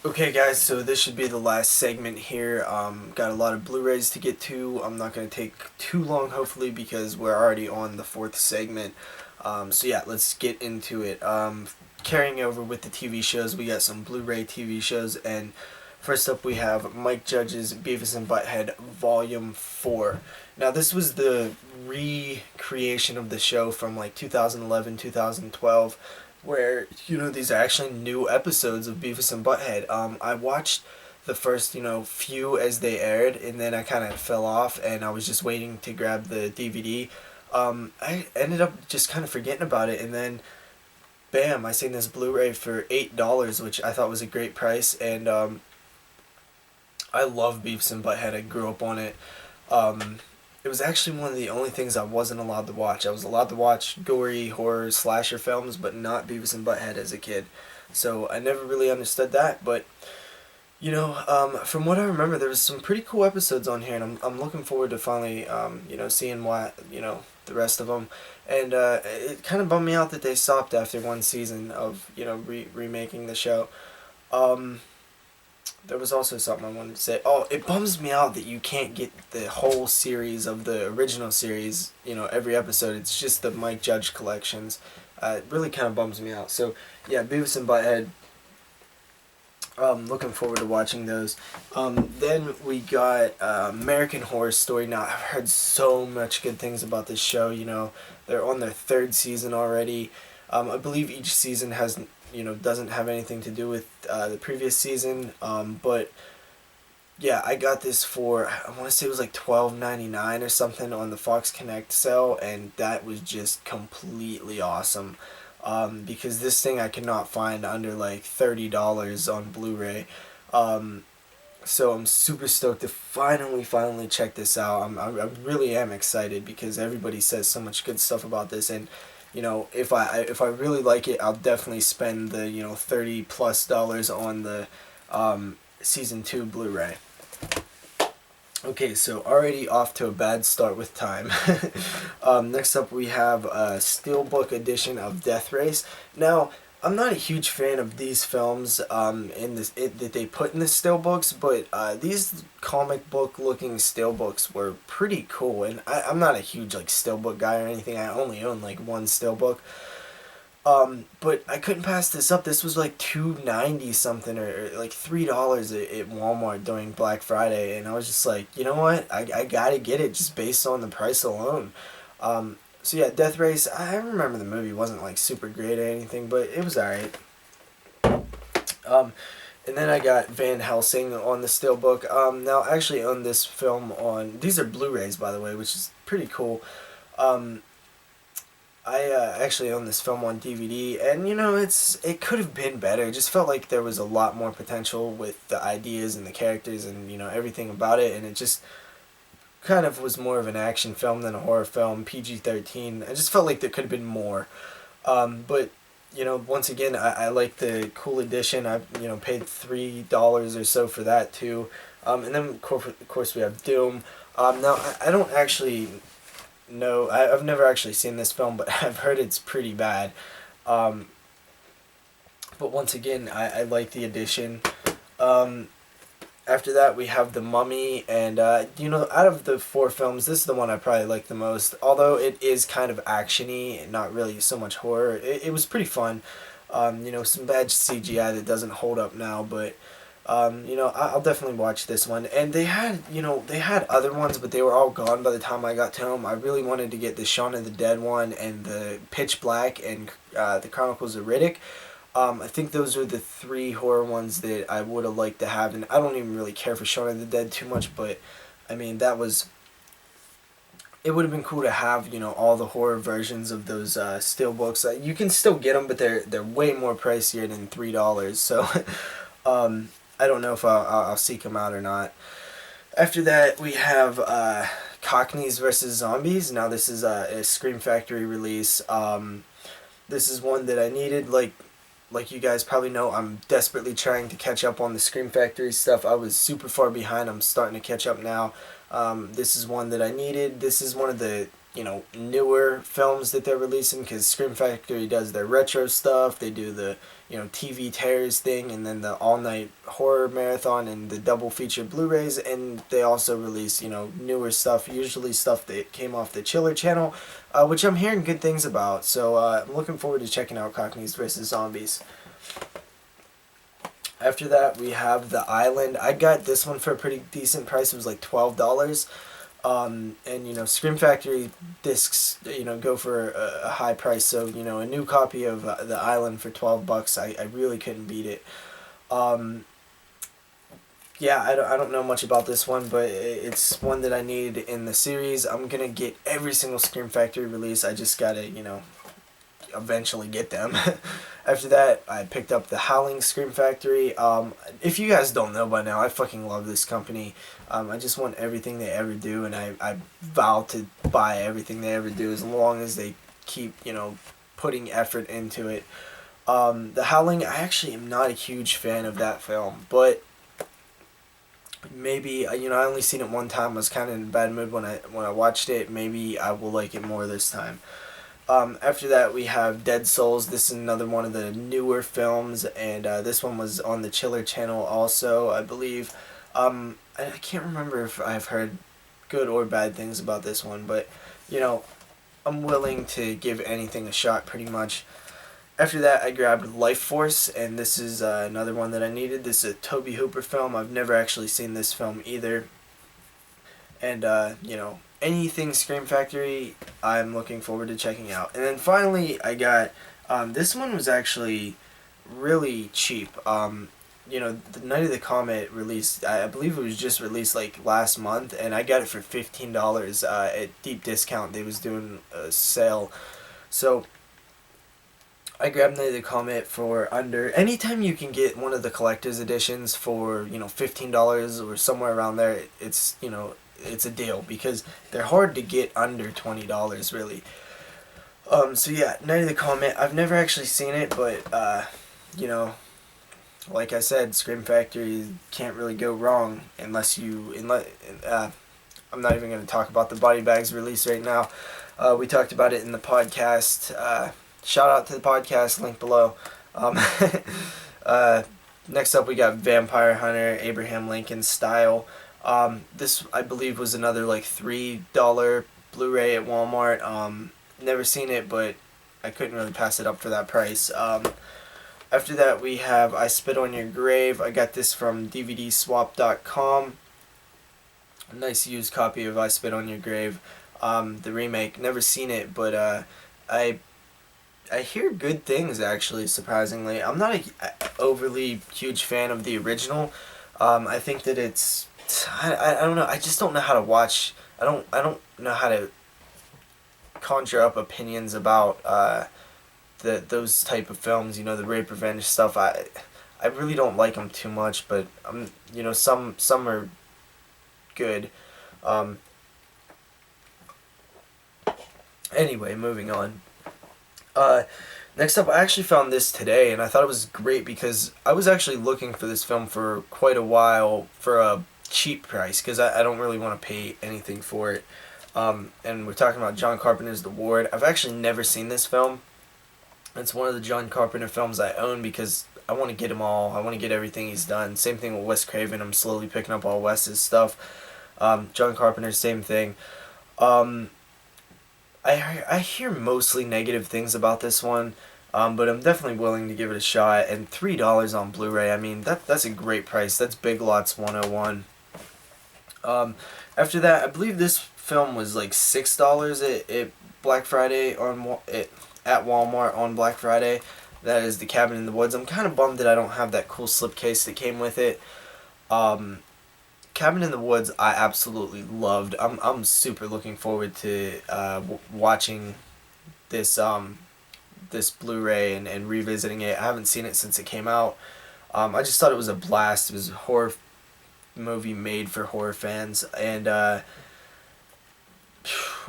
Okay guys, so this should be the last segment here. Got a lot of Blu-rays to get to. I'm not going to take too long hopefully because we're already on the fourth segment. So yeah, let's get into it. Carrying over with the TV shows, we got some Blu-ray TV shows, and first up we have Mike Judge's Beavis and Butthead Volume 4. Now this was the recreation of the show from like 2011, 2012, where these are actually new episodes of Beavis and Butthead. I watched the first few as they aired, and then I kind of fell off, and I was just waiting to grab the DVD. I ended up just kind of forgetting about it, and then bam, I seen this Blu-ray for $8, which I thought was a great price, and I love Beavis and Butthead. I grew up on it. It was actually one of the only things I wasn't allowed to watch. I was allowed to watch gory horror slasher films, but not Beavis and Butthead as a kid. So I never really understood that, but from what I remember, there was some pretty cool episodes on here, and I'm looking forward to finally, seeing the rest of them. And it kind of bummed me out that they stopped after one season of, remaking the show. There was also something I wanted to say. Oh, it bums me out that you can't get the whole series of the original series, every episode. It's just the Mike Judge collections. It really kind of bums me out. So, yeah, Beavis and Butthead. Looking forward to watching those. Then we got American Horror Story. Now, I've heard so much good things about this show. They're on their third season already. I believe each season doesn't have anything to do with the previous season. But yeah, I got this for, I want to say it was like $12.99 or something on the Fox Connect sale, and that was just completely awesome. Because this thing I could not find under like $30 on Blu-ray. So I'm super stoked to finally check this out. I really am excited because everybody says so much good stuff about this, and if I really like it, I'll definitely spend the $30+ on the season 2 Blu-ray. Okay, so already off to a bad start with time. Next up we have a Steelbook edition of Death Race. Now, I'm not a huge fan of these films that they put in the Steelbooks, but these comic book looking Steelbooks were pretty cool. And I'm not a huge Steelbook guy or anything. I only own like one Steelbook. But I couldn't pass this up. This was like $2.90 something, or like $3 at Walmart during Black Friday, and I was just like, you know what? I gotta get it just based on the price alone. So yeah, Death Race. I remember the movie wasn't like super great or anything, but it was alright. And then I got Van Helsing on the Steelbook. Now I actually own this film on. These are Blu-rays, by the way, which is pretty cool. I actually own this film on DVD, and it could have been better. It just felt like there was a lot more potential with the ideas and the characters and everything about it, and it just kind of was more of an action film than a horror film, PG-13. I just felt like there could have been more, but once again, I like the cool edition. I paid $3 or so for that too, and then of course we have Doom. Now I don't actually. No, I've never actually seen this film, but I've heard it's pretty bad. But once again, I like the edition. After that, we have The Mummy, and out of the 4 films, this is the one I probably like the most. Although it is kind of actiony and not really so much horror, it was pretty fun. Some bad CGI that doesn't hold up now, but I'll definitely watch this one. And they had other ones, but they were all gone by the time I got to them. I really wanted to get the Shaun of the Dead one and the Pitch Black and the Chronicles of Riddick. I think those are the 3 horror ones that I would have liked to have, and I don't even really care for Shaun of the Dead too much, but I mean it would have been cool to have all the horror versions of those steelbooks. You can still get them, but they're way more pricier than $3. So I don't know if I'll seek them out or not. After that, we have Cockneys versus Zombies. Now this is a Scream Factory release. This is one that I needed. Like you guys probably know, I'm desperately trying to catch up on the Scream Factory stuff. I was super far behind. I'm starting to catch up now. This is one that I needed. This is one of the newer films that they're releasing, because Scream Factory does their retro stuff, they do the TV Terrors thing, and then the all night horror marathon and the double feature Blu-rays, and they also release newer stuff, usually stuff that came off the Chiller channel, which I'm hearing good things about. So I'm looking forward to checking out Cockneys vs. Zombies. After that, we have The Island. I got this one for a pretty decent price. It was like $12. And Scream Factory discs go for a high price, so a new copy of The Island for $12, I really couldn't beat it. Yeah, I don't know much about this one, but it's one that I need in the series. I'm gonna get every single Scream Factory release. I just gotta eventually get them. After that, I picked up the Howling Scream Factory. If you guys don't know by now, I fucking love this company. I just want everything they ever do, and I vow to buy everything they ever do as long as they keep, putting effort into it. The Howling, I actually am not a huge fan of that film, but maybe, I only seen it one time. I was kind of in a bad mood when I watched it. Maybe I will like it more this time. After that, we have Dead Souls. This is another one of the newer films, and this one was on the Chiller channel also, I believe. I can't remember if I've heard good or bad things about this one, but, I'm willing to give anything a shot pretty much. After that, I grabbed Life Force, and this is another one that I needed. This is a Tobe Hooper film. I've never actually seen this film either. And, anything Scream Factory, I'm looking forward to checking out. And then finally, I got, this one was actually really cheap. The Night of the Comet released, I believe it was just released like last month, and I got it for $15 at deep discount. They was doing a sale. So I grabbed Night of the Comet for under, anytime you can get one of the collector's editions for, $15 or somewhere around there, it's, it's a deal, because they're hard to get under $20 really. So yeah, Night of the Comet, I've never actually seen it, but like I said, Scream Factory can't really go wrong unless I'm not even going to talk about the body bags release right now. We talked about it in the podcast. Shout out to the podcast, link below. Next up, we got Vampire Hunter, Abraham Lincoln Style. This, I believe, was another like $3 Blu-ray at Walmart. Never seen it, but I couldn't really pass it up for that price. After that, we have I Spit on Your Grave. I got this from DVDswap.com. A nice used copy of I Spit on Your Grave. The remake. Never seen it, but I hear good things, actually, surprisingly. I'm not a overly huge fan of the original. I think that it's, I don't know. I just don't know how to watch. I don't know how to conjure up opinions about those type of films. The rape revenge stuff. I really don't like them too much, but some are good. Anyway, moving on. Next up, I actually found this today, and I thought it was great because I was actually looking for this film for quite a while for a cheap price, because I don't really want to pay anything for it. And we're talking about John Carpenter's The Ward. I've actually never seen this film. It's one of the John Carpenter films I own because I want to get them all. I want to get everything he's done. Same thing with Wes Craven. I'm slowly picking up all Wes's stuff. John Carpenter, same thing. I hear mostly negative things about this one, but I'm definitely willing to give it a shot. And $3 on Blu-ray, I mean, that's a great price. That's Big Lots 101. After that, I believe this film was like $6 at Black Friday at Walmart on Black Friday. That is The Cabin in the Woods. I'm kind of bummed that I don't have that cool slipcase that came with it. Cabin in the Woods, I absolutely loved. I'm super looking forward to watching this this Blu-ray and revisiting it. I haven't seen it since it came out. I just thought it was a blast. It was a horror movie made for horror fans, and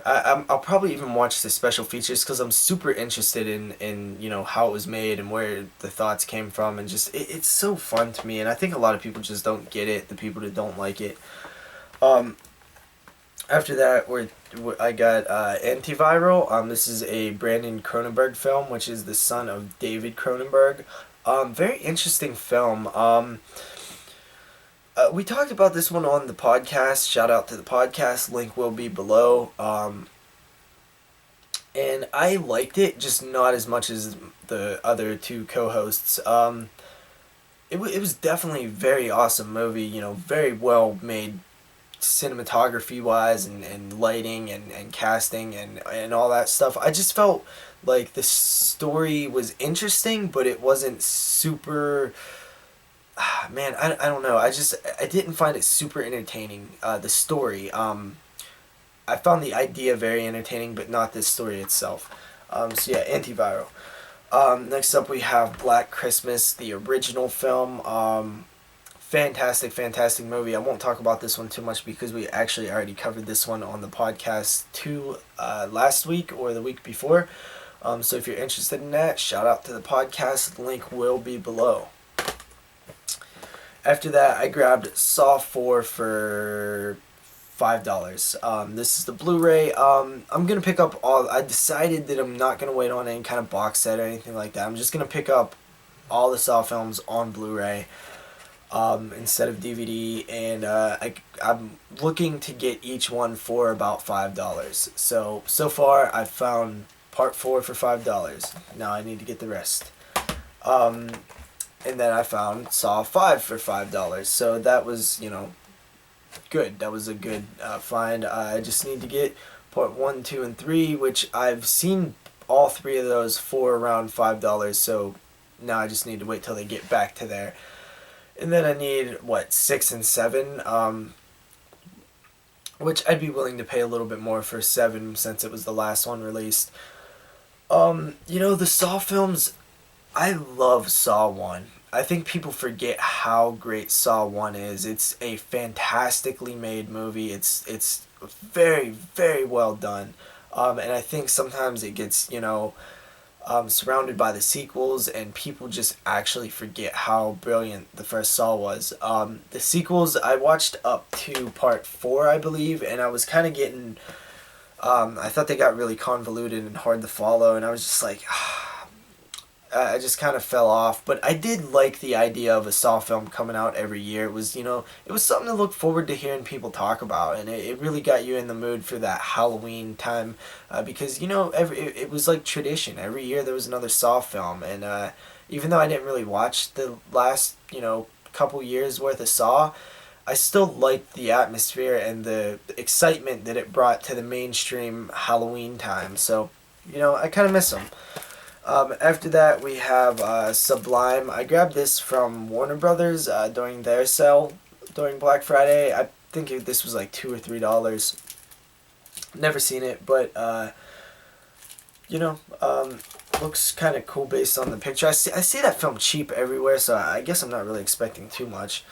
I'll probably even watch the special features because I'm super interested in how it was made and where the thoughts came from, and just it's so fun to me, and I think a lot of people just don't get it, the people that don't like it. After that, I got Antiviral. This is a Brandon Cronenberg film, which is the son of David Cronenberg. Very interesting film. We talked about this one on the podcast. Shout out to the podcast. Link will be below. And I liked it, just not as much as the other two co-hosts. It was definitely a very awesome movie. You know, very well made cinematography wise and lighting and casting and all that stuff. I just felt like the story was interesting, but it wasn't super. Man, I don't know. I didn't find it super entertaining. The story. I found the idea very entertaining, but not the story itself. So yeah, Antiviral. Next up we have Black Christmas, the original film. Fantastic, fantastic movie. I won't talk about this one too much because we actually already covered this one on the podcast last week or the week before. So if you're interested in that, shout out to the podcast. Link will be below. After that, I grabbed Saw 4 for $5. This is the Blu-ray. I'm gonna pick up all. I decided that I'm not gonna wait on any kind of box set or anything like that. I'm just gonna pick up all the Saw films on Blu-ray instead of DVD, and I'm looking to get each one for about $5. So far I've found Part 4 for $5. Now I need to get the rest. And then I found Saw 5 for $5. So that was, good. That was a good find. I just need to get Part 1, 2, and 3, which I've seen all three of those for around $5. So now I just need to wait till they get back to there. And then I need, 6 and 7, which I'd be willing to pay a little bit more for 7 since it was the last one released. The Saw films, I love Saw 1. I think people forget how great Saw 1 is. It's a fantastically made movie. It's very, very well done. And I think sometimes it gets, surrounded by the sequels, and people just actually forget how brilliant the first Saw was. The sequels, I watched up to Part 4, I believe, and I was kind of getting... I thought they got really convoluted and hard to follow, and I was just like... I just kind of fell off, but I did like the idea of a Saw film coming out every year. It was, it was something to look forward to hearing people talk about, and it really got you in the mood for that Halloween time, because, it was like tradition. Every year there was another Saw film, and even though I didn't really watch the last, couple years worth of Saw, I still liked the atmosphere and the excitement that it brought to the mainstream Halloween time, so, I kind of miss them. After that, we have Sublime. I grabbed this from Warner Brothers during their sale during Black Friday. I think this was like $2 or $3. Never seen it, but looks kind of cool based on the picture. I see that film cheap everywhere, so I guess I'm not really expecting too much.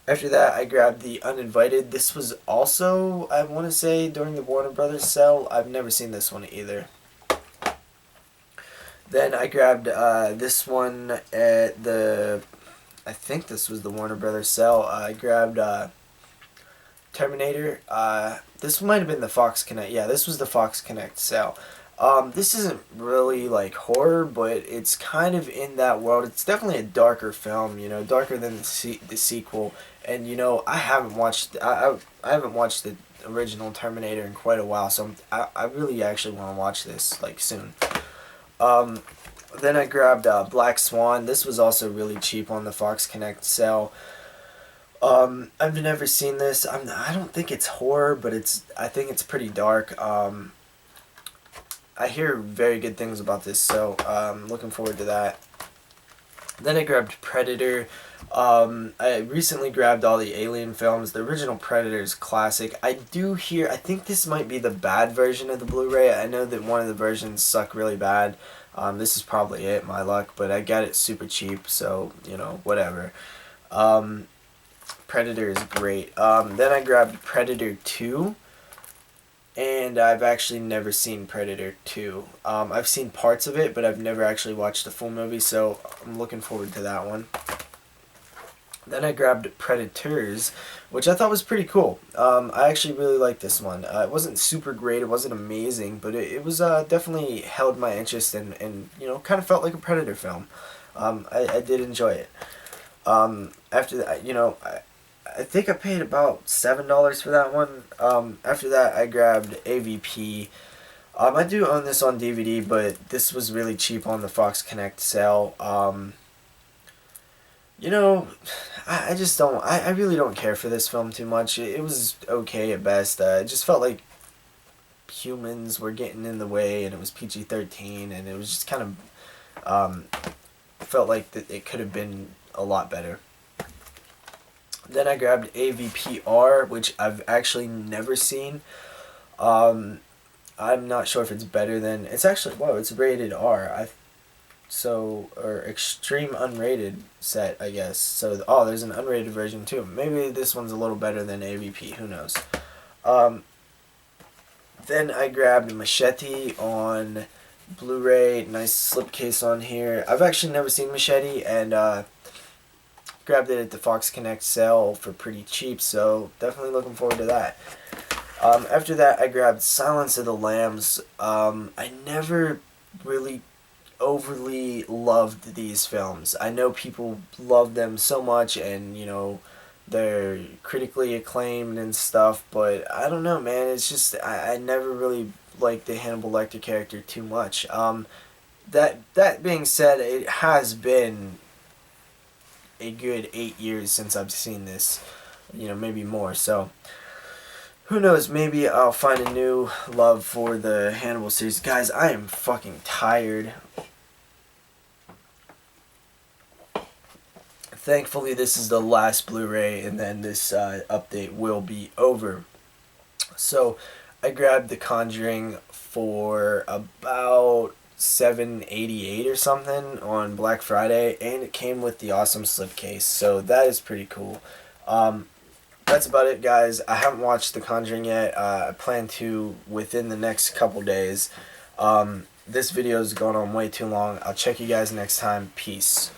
After that, I grabbed The Uninvited. This was also, I want to say, during the Warner Brothers sale. I've never seen this one either. Then I grabbed this one at I think this was the Warner Brothers sale. I grabbed Terminator. This might have been the Fox Connect. Yeah, this was the Fox Connect sale. This isn't really like horror, but it's kind of in that world. It's definitely a darker film, darker than the sequel. And I haven't watched I haven't watched the original Terminator in quite a while, so I really actually want to watch this like soon. Then I grabbed Black Swan. This was also really cheap on the Fox Connect sale. I've never seen this. I don't think it's horror, but I think it's pretty dark. I hear very good things about this, so I'm looking forward to that. Then I grabbed Predator. I recently grabbed all the Alien films. The original Predator is classic. I think this might be the bad version of the Blu-ray. I know that one of the versions suck really bad. This is probably it, my luck, but I got it super cheap, so, whatever. Predator is great. Then I grabbed Predator 2. And I've actually never seen Predator 2. I've seen parts of it, but I've never actually watched the full movie, so I'm looking forward to that one. Then I grabbed Predators, which I thought was pretty cool. I actually really liked this one. It wasn't super great, it wasn't amazing, but it was definitely held my interest and you know, kind of felt like a Predator film. I did enjoy it. After that, you know, I think I paid about $7 for that one. After that, I grabbed AVP. I do own this on DVD, but this was really cheap on the Fox Connect sale. You know, I just don't, I really don't care for this film too much. It was okay at best. It just felt like humans were getting in the way, and it was PG-13, and it was just kind of, felt like that it could have been a lot better. Then I grabbed AVPR, which I've actually never seen. I'm not sure if it's better than, it's actually, whoa, it's rated R. Or extreme unrated set, I guess. So, oh, there's an unrated version too. Maybe this one's a little better than AVP, who knows. Then I grabbed Machete on Blu-ray, nice slipcase on here. I've actually never seen Machete, and grabbed it at the Fox Connect sale for pretty cheap, so definitely looking forward to that. After that, I grabbed Silence of the Lambs. I never really overly loved these films. I know people love them so much, and you know, they're critically acclaimed and stuff, but I don't know, man. It's just I never really liked the Hannibal Lecter character too much. That being said, it has been a good 8 years since I've seen this, you know, maybe more. So who knows? Maybe I'll find a new love for the Hannibal series. Guys, I am fucking tired. Thankfully, this is the last Blu-ray, and then this update will be over. So, I grabbed The Conjuring for about $7.88 or something on Black Friday, and it came with the awesome slipcase. So that is pretty cool. That's about it, guys. I haven't watched The Conjuring yet. I plan to within the next couple days. This video is going on way too long. I'll check you guys next time. Peace.